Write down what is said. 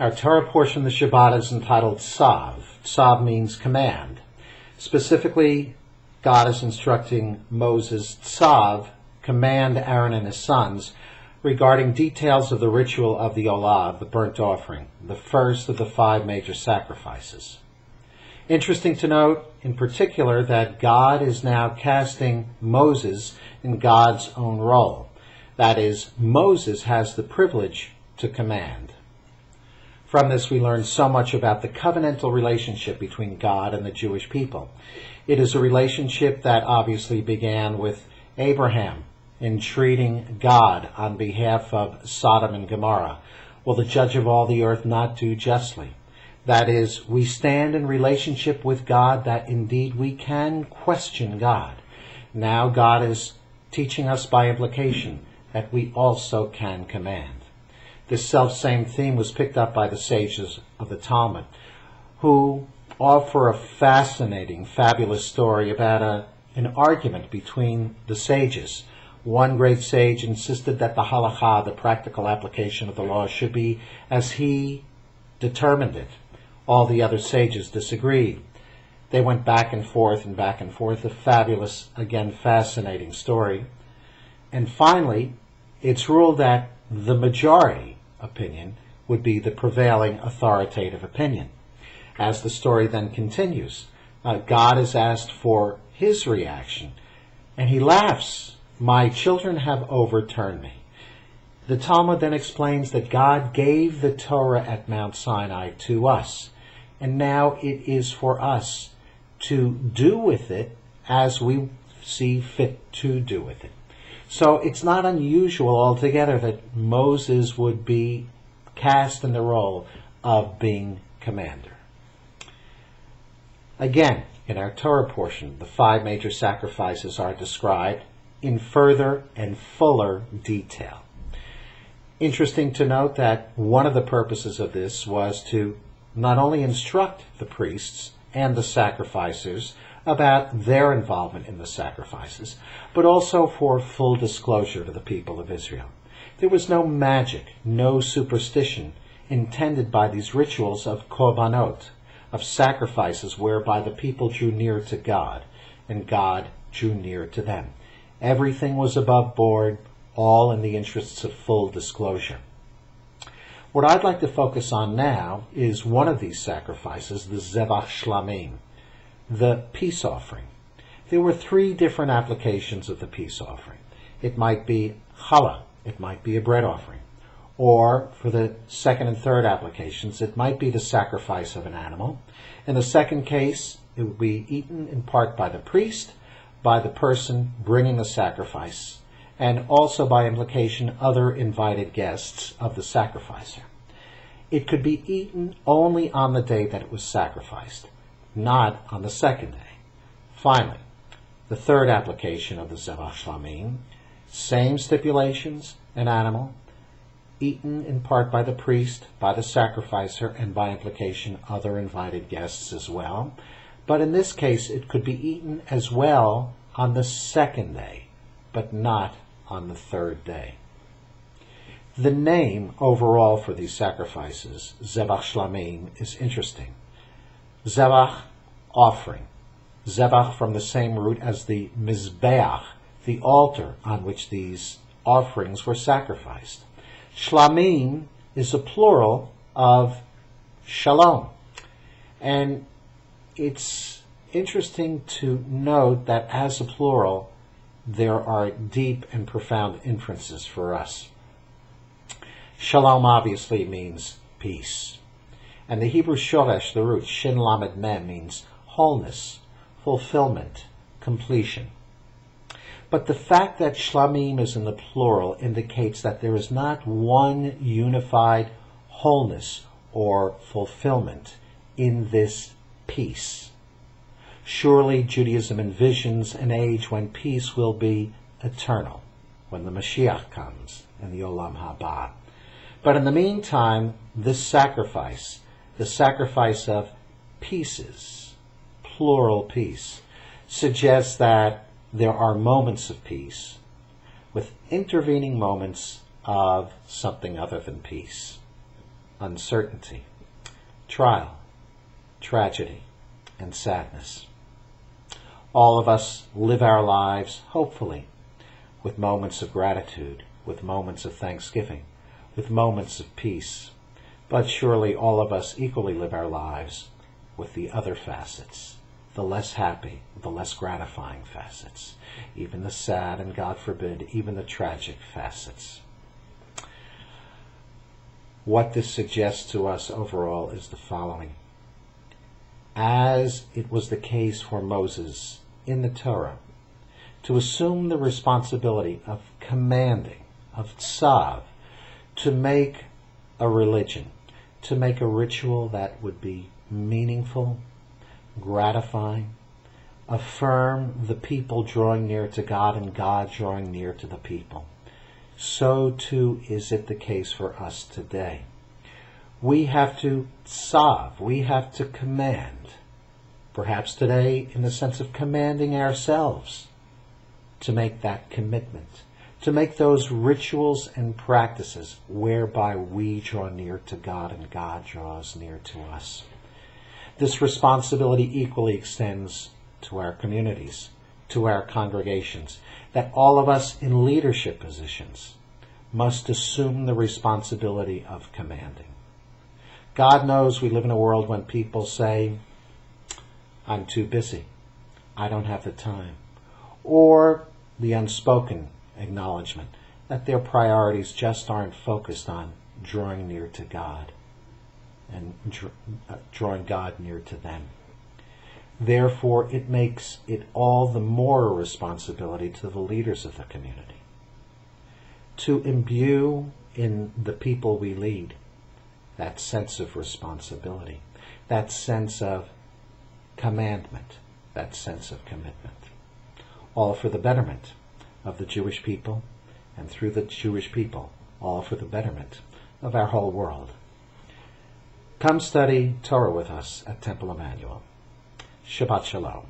Our Torah portion of the Shabbat is entitled Tzav. Tzav means command. Specifically, God is instructing Moses, Tzav, command Aaron and his sons, regarding details of the ritual of the Olah, the burnt offering, the first of the 5 major sacrifices. Interesting to note, in particular, that God is now casting Moses in God's own role. That is, Moses has the privilege to command. From this, we learn so much about the covenantal relationship between God and the Jewish people. It is a relationship that obviously began with Abraham entreating God on behalf of Sodom and Gomorrah. Will the judge of all the earth not do justly? That is, we stand in relationship with God that indeed we can question God. Now God is teaching us by implication that we also can command. This self-same theme was picked up by the sages of the Talmud, who offer a fascinating, fabulous story about an argument between the sages. One great sage insisted that the halakha, the practical application of the law, should be as he determined it. All the other sages disagreed. They went back and forth, a fabulous, again fascinating story. And finally, it's ruled that the majority opinion would be the prevailing authoritative opinion. As the story then continues, God is asked for his reaction, and he laughs. My children have overturned me. The Talmud then explains that God gave the Torah at Mount Sinai to us, and now it is for us to do with it as we see fit to do with it. So it's not unusual altogether that Moses would be cast in the role of being commander. Again, in our Torah portion, the 5 major sacrifices are described in further and fuller detail. Interesting to note that one of the purposes of this was to not only instruct the priests and the sacrificers about their involvement in the sacrifices, but also for full disclosure to the people of Israel. There was no magic, no superstition intended by these rituals of korbanot, of sacrifices whereby the people drew near to God and God drew near to them. Everything was above board, all in the interests of full disclosure. What I'd like to focus on now is one of these sacrifices, the Zevach Shlamim, the peace offering. There were 3 different applications of the peace offering. It might be challah, it might be a bread offering, or for the second and third applications, it might be the sacrifice of an animal. In the second case, it would be eaten in part by the priest, by the person bringing the sacrifice, and also by implication other invited guests of the sacrificer. It could be eaten only on the day that it was sacrificed, not on the second day. Finally, the third application of the Zevach Shlamim, same stipulations, an animal, eaten in part by the priest, by the sacrificer, and by implication other invited guests as well. But in this case, it could be eaten as well on the second day, but not on the third day. The name overall for these sacrifices, Zevach Shlamim, is interesting. Zevach, offering. Zevach from the same root as the Mizbeach, the altar on which these offerings were sacrificed. Shlamim is a plural of shalom. And it's interesting to note that as a plural, there are deep and profound inferences for us. Shalom obviously means peace. And the Hebrew shoresh, the root, shin lamed mem, means wholeness, fulfillment, completion. But the fact that shlamim is in the plural indicates that there is not one unified wholeness or fulfillment in this peace. Surely Judaism envisions an age when peace will be eternal, when the Mashiach comes in the Olam Haba. But in the meantime, this sacrifice, the sacrifice of pieces, plural peace, suggests that there are moments of peace with intervening moments of something other than peace. uncertainty, trial, tragedy, and sadness. All of us live our lives, hopefully, with moments of gratitude, with moments of thanksgiving, with moments of peace. But surely all of us equally live our lives with the other facets, the less happy, the less gratifying facets, even the sad and, God forbid, even the tragic facets. What this suggests to us overall is the following. As it was the case for Moses in the Torah, to assume the responsibility of commanding, of Tzav, to make a religion, to make a ritual that would be meaningful, gratifying, affirm the people drawing near to God and God drawing near to the people. So too is it the case for us today. We have to tzav, we have to command, perhaps today in the sense of commanding ourselves to make that commitment, to make those rituals and practices whereby we draw near to God and God draws near to us. This responsibility equally extends to our communities, to our congregations, that all of us in leadership positions must assume the responsibility of commanding. God knows we live in a world when people say, I'm too busy, I don't have the time, or the unspoken acknowledgement that their priorities just aren't focused on drawing near to God and drawing God near to them. Therefore, it makes it all the more a responsibility to the leaders of the community to imbue in the people we lead that sense of responsibility, that sense of commandment, that sense of commitment, all for the betterment of the Jewish people, and through the Jewish people, all for the betterment of our whole world. Come study Torah with us at Temple Emmanuel. Shabbat Shalom.